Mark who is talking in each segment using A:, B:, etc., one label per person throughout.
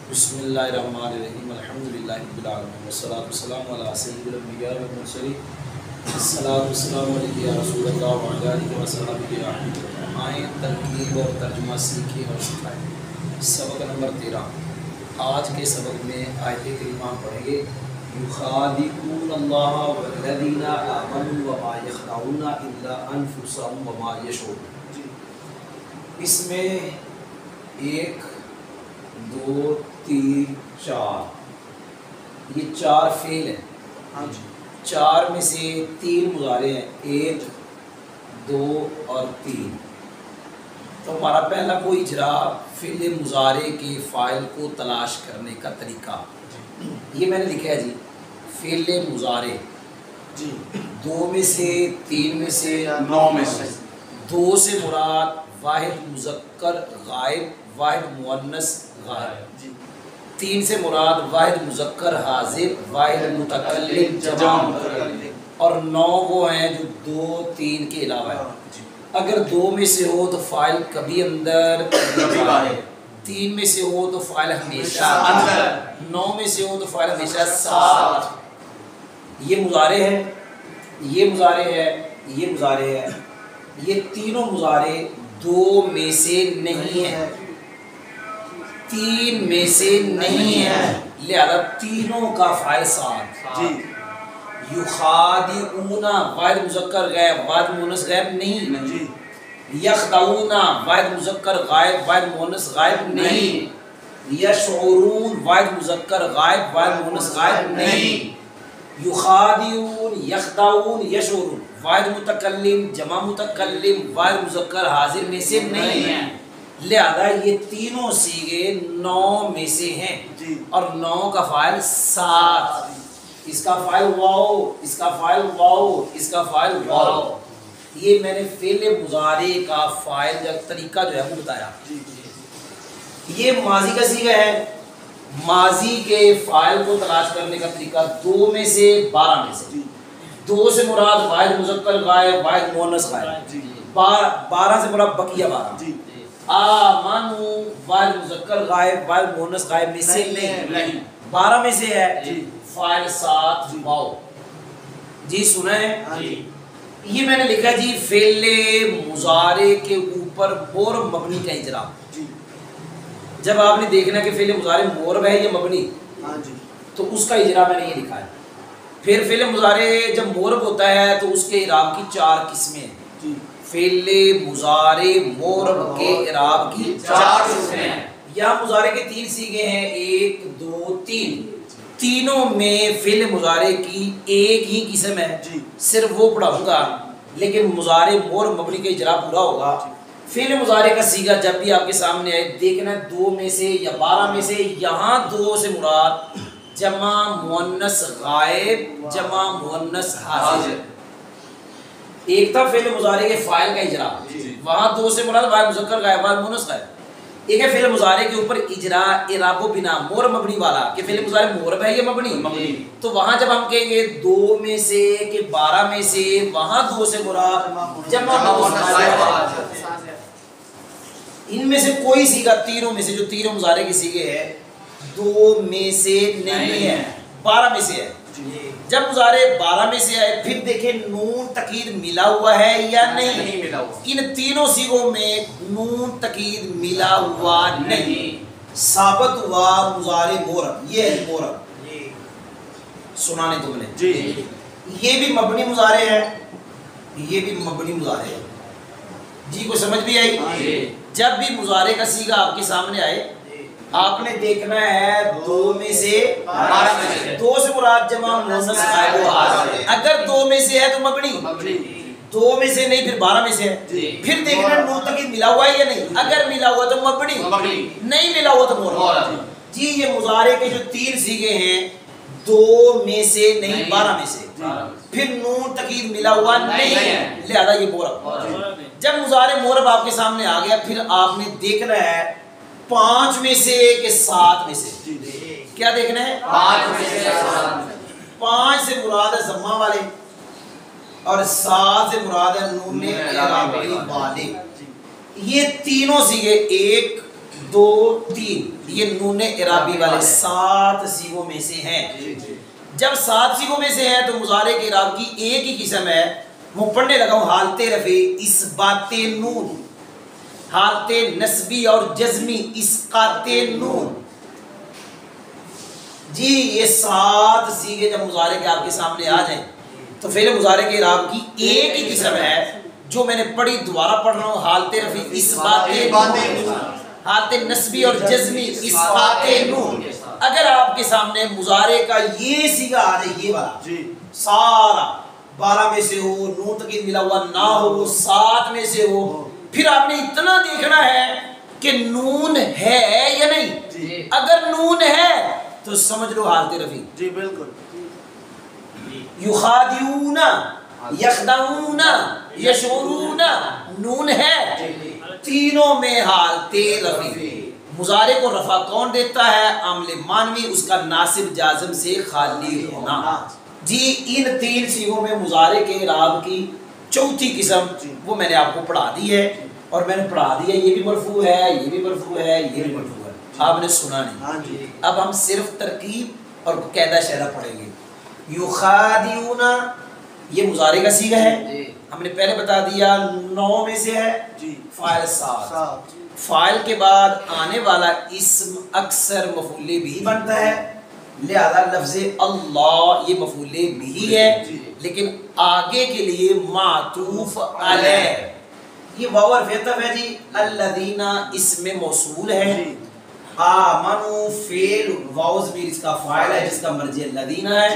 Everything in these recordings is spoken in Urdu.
A: بسم اللہ الرحمن الرحیم الحمدللہ رب العالمین والصلاۃ والسلام علی سید الانبیاء والمرسلین الصلاۃ والسلام علیک یا رسول اللہ وعلی آلہ وصحبہ اجمعین۔ آئیں ترکیب اور ترجمہ سیکھیں اور سکھائیں۔ سبق نمبر 13۔ آج کے سبق میں آیت کریمہ پڑھیں گے یخادعون اللہ والذین آمنوا وما یخدعون الا انفسهم وما یشعرون۔ اس میں 1 2 3 4 یہ 4 فعل ہیں۔ 4 میں سے 3 مضارع ہیں، 1 2 اور 3۔ تو ہمارا پہلا کوئی اجرا فعل مضارع کے فاعل کو تلاش کرنے کا طریقہ یہ میں نے لکھا ہے جی، فعل مضارع 2 میں سے 3 میں سے 9 میں سے 2 سے مراد واحد مذکر غائب، واحد مؤنث غائب، 3 سے مراد واحد مذکر حاضر، واحد متکلم جمع متکلم، اور 9 وہ ہیں جو 2 3 کے علاوہ ہیں۔ اگر 2 میں سے ہو تو فاعل کبھی اندر کبھی باہر، 3 میں سے ہو تو فاعل ہمیشہ اندر، 9 میں سے ہو تو فاعل ہمیشہ ساتھ۔ یہ مضارع ہے، یہ مضارع ہے، یہ مضارع ہے، یہ تینوں مضارع 2 میں سے نہیں ہے، 3 میں سے نہیں ہے، لہذا تینوں کا فاعل ساتھ۔ یخادعون واحد مذکر غائب، واحد مؤنث غائب نہیں۔ یخدعون واحد مذکر غائب، واحد مؤنث غائب نہیں۔ یشعرون واحد مذکر غائب، واحد مؤنث غائب نہیں۔ یخادعون یخدعون یشعرون واحد متکلم جمع متکلم، واحد مذکر حاضر میں سے نہیں ہے، لہذا یہ تینوں صیغے 9 میں سے ہیں، اور 9 کا فاعل 7۔ اس کا فاعل واو، اس کا فاعل واو، اس کا فاعل واو۔ یہ میں نے فعل مضارع کا فاعل کا طریقہ جو ہے وہ بتایا۔ یہ ماضی کا صیغہ ہے، ماضی کے فاعل کو تلاش کرنے کا طریقہ 2 میں سے 12 میں سے 2 سے مراد واحد مذکر غائب، واحد مؤنث غائب، 12 سے مراد بقیہ 12۔ آمنو واحد مذکر غائب، واحد مؤنث غائب میں سے نہیں، 12 میں سے ہے، فاعل 7 واو۔ جی سنا ہے؟ یہ میں نے لکھا جی فعل مضارع کے اوپر مور مبنی کا اجرا۔ جب آپ نے دیکھنا کہ فعل مضارع مورب ہے یا مبنی، تو اس کا اجرا میں نے یہ لکھا ہے۔ پھر فعل مضارع جب مورب ہوتا ہے تو اس کے اعراب کی 4 قسمیں ہیں۔ فعل مضارع مورب کے اعراب کی 4 قسمیں ہیں۔ یہاں مضارع کے 3 صیغے ہیں، 1 2 3۔ تینوں میں فعل مضارع کی ایک ہی قسم ہے، صرف وہ پڑھاؤں گا، لیکن مضارع مورب مبنی کا اجرا پورا ہوگا۔ فعل مضارع کا صیغہ جب بھی آپ کے سامنے آئے دیکھنا 2 میں سے یا 12 میں سے، یہاں 2 سے مراد جمع مؤنث غائب، جمع مؤنث حاضر۔ ایک تھا فعل مضارع کے فاعل کا اجرا، وہاں 2 سے مراد واحد مذکر غائب، واحد مؤنث غائب۔ ایک ہے فعل مضارع کے اوپر اجرا اعراب و بنا مورب مبنی والا، کہ فعل مضارع مورب ہے یا مبنی، تو وہاں جب ہم کہیں گے 2 میں سے کہ 12 میں سے، وہاں 2 سے مراد جمع مؤنث غائب۔ ان میں سے کوئی صیغہ تینوں میں سے جو تینوں مضارع کے صیغے ہیں 2 میں سے نہیں ہے، 12 میں سے ہے۔ جب مضارع 12 میں سے آئے پھر دیکھیں نون تقید ملا ہوا ہے یا نہیں، ان تینوں صیغوں میں نون تقید ملا ہوا نہیں، ثابت ہوا مضارع مورب۔ یہ ہے مورب، سنانے تم نے۔ یہ بھی مبنی مضارع ہے، یہ بھی مبنی مضارع ہے۔ جی کوئی سمجھ بھی آئی؟ جب بھی مضارع کا صیغہ آپ کے سامنے آئے آپ نے دیکھنا ہے 2 میں سے 12 میں سے، 2 سے مراد جمع مؤنث غائب و حاضر۔ اگر 2 میں سے ہے تو مبنی، 2 میں سے نہیں پھر 12 میں سے ہے۔ پھر دیکھنا نون تقید ملا ہوا ہے یا نہیں، اگر ملا ہوا تو مبنی، نہیں ملا ہوا تو مورب۔ جی یہ مضارع کے جو 3 صیغے ہیں 2 میں سے نہیں 12 میں سے، پھر نون تقید ملا ہوا نہیں ہے، لہذا یہ مورب۔ جب مضارع مورب آپ کے سامنے آ گیا پھر آپ نے دیکھنا ہے 5 میں سے کہ 7 میں سے۔ کیا دیکھنا ہے؟ 5 میں سے 5 سے مراد ہے ضمہ والے، اور 7 سے مراد ہے نون اعرابی والے۔ یہ تینوں صیغے 1 2 3 یہ نون اعرابی والے 7 صیغوں میں سے ہیں۔ جب 7 صیغوں میں سے ہیں تو مضارع کے اعراب کی ایک ہی قسم ہے، میں پڑھنے لگا ہوں حالت رفع اثبات نون، حالت نسبی اور جزمی اسقاط نون۔ جی یہ 7 صیغے جب مضارع کے آپ کے سامنے آ جائیں تو فعل مضارع کے اعراب کی ایک ہی قسم ہے جو میں نے پڑھی، دوبارہ پڑھ رہا ہوں، حالت رفع اثبات نون، حالت نسبی اور جزمی اسقاط نون۔ اگر آپ کے سامنے مضارع کا یہ صیغہ آ جائے، یہ والا سارا 12 میں سے ہو، نون تقید ملا ہوا نہ ہو، 7 میں سے ہو، پھر آپ نے اتنا دیکھنا ہے کہ نون ہے یا نہیں۔ اگر نون ہے تو سمجھ لو حالت رفع۔
B: جی بالکل۔
A: یخادعون، یخدعون، یشعرون، نون ہے، تینوں میں حالت رفع۔ مضارع کو رفع کون دیتا ہے؟ عامل مانوی، اس کا ناصب جازم سے خالی ہونا۔ جی ان 3 صیغوں میں مضارع کے اعراب کی چوتھی قسم وہ میں نے آپ کو پڑھا دی ہے، اور میں نے پڑھا دیا یہ بھی مرفوع ہے، یہ بھی مرفوع ہے، یہ بھی مرفوع ہے، آپ نے سنا نہیں۔ اب ہم صرف ترکیب اور قاعدہ شعرہ پڑھیں گے۔ یخادعون یہ مضارع کا صیغہ ہے، ہم نے پہلے بتا دیا 9 میں سے ہے، فاعل 7، فاعل کے بعد آنے والا اسم اکثر مفعول بھی بنتا ہے، لہذا لفظ اللہ یہ مفعول بھی ہے، لیکن آگے کے لیے معطوف علیہ، یہ واو حرف عطف ہے جی، الذین اسم موصول ہے، آمنو فعل، واو ضمیر اس کا فاعل ہے جس کا مرجع الذین ہے،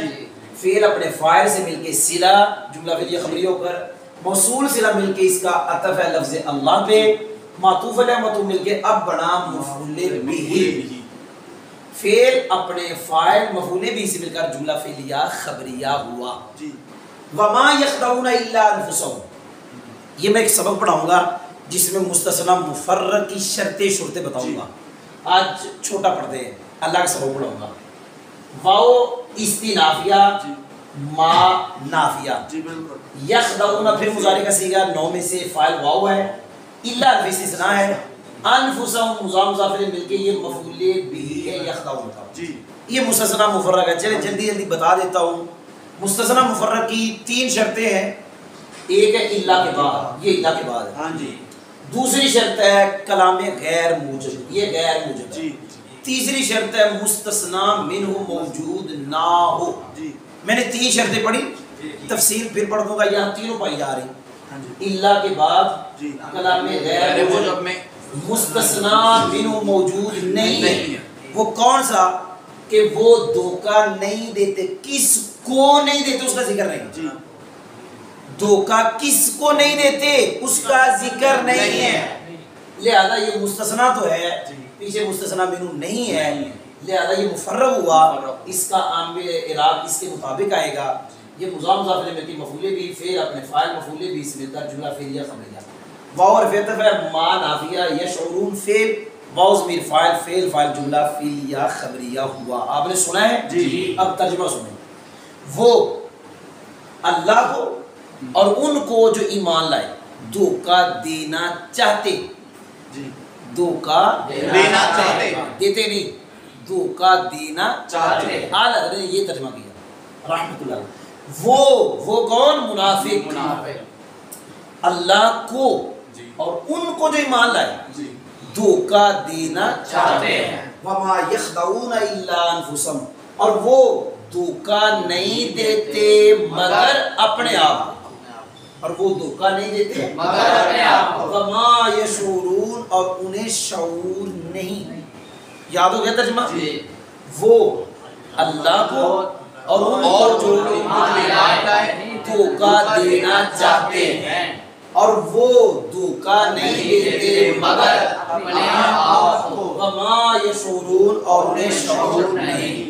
A: فعل اپنے فاعل سے مل کے صلہ، جملہ فعلیہ خبری ہو کر، موصول صلہ مل کے اس کا عطف ہے لفظ اللہ پہ، معطوف علیہ معطوف مل کے اب بنا مفعول بھی، فعل اپنے فاعل مفعول بھی سے مل کر جملہ فعلیہ خبریہ ہوا۔ وما یخدعون الا انفسهم، یہ میں ایک سبق پڑھاؤں گا جس میں مستثنی مفرق کی شرطیں بتاؤں گا۔ آج چھوٹا پڑھتے ہیں، اللہ کا سبق پڑھاؤں گا۔ واو استنافیہ، ما نافیہ، یخدعون پھر مضارع کا صیغہ 9 میں سے فاعل واو ہے، الا الف استثناء ہے، انفسهم مضاف مضاف الیہ مل کے یہ مفعول بھی ہے یخدعون کا۔ یہ مستثنی مفرق ہے، چلے جلدی بتا دیتا ہوں۔ مستثنی مفرق کی 3 شرطیں ہیں، ایک ہے الا کے بعد، یہ الا کے بعد ہے، دوسری شرط ہے کلام غیر موجب، یہ غیر موجب ہے، تیسری شرط ہے مستثنی منہ موجود نہ ہو۔ میں نے 3 شرطیں پڑھی، تفصیل پھر پڑھ دوں گا، یہاں تینوں پائی جا رہی، الا کے بعد کلام غیر موجب میں مستثنی منہ موجود نہیں ہے، وہ کون سا کہ وہ دھوکہ نہیں دیتے، کس کو نہیں دیتے اس کا ذکر نہیں، دھوکہ کس کو نہیں دیتے اس کا ذکر نہیں ہے، لہذا یہ مستثنی تو ہے، پیچھے مستثنی منہ نہیں ہے، لہذا یہ مفرغ ہوا، اس کا عامل اعراب اس کے مطابق آئے گا، یہ مضاف مضاف الیہ میں مفعول بھی، فعل اپنے فاعل مفعول بھی سے مل کر جملہ فعلیہ خبریہ۔ واو حرف عطف ہے، ما نافیہ، یشعرون فعل، واو ضمیر فاعل، فعل فاعل جملہ فعلیہ خبریہ ہوا۔ آپ نے سنا ہے؟ جی۔ اب ترجمہ سنیں۔ وہ اللہ کو اور ان کو جو ایمان لائے دھوکہ دینا چاہتے، دھوکہ دینا چاہتے، دیتے نہیں، دھوکہ دینا چاہتے، اعلیٰ حضرت نے یہ ترجمہ کیا رحمۃ اللہ۔ وہ کون؟ منافق، اللہ کو اور ان کو جو ایمان لائے دھوکہ دینا چاہتے ہیں، وما یخدعون الا انفسهم، اور وہ دھوکہ نہیں دیتے مگر اپنے آپ کو، اور وہ دھوکہ نہیں دیتے مگر اپنے آپ کو، وما یشعرون اور انہیں شعور نہیں۔ یاد ہو گیا ترجمہ؟ وہ اللہ کو اور ان کو جو دھوکہ دینا چاہتے ہیں، اور وہ دھوکہ نہیں دیتے مگر اپنے آپ کو، وما یشعرون اور انہیں شعور نہیں۔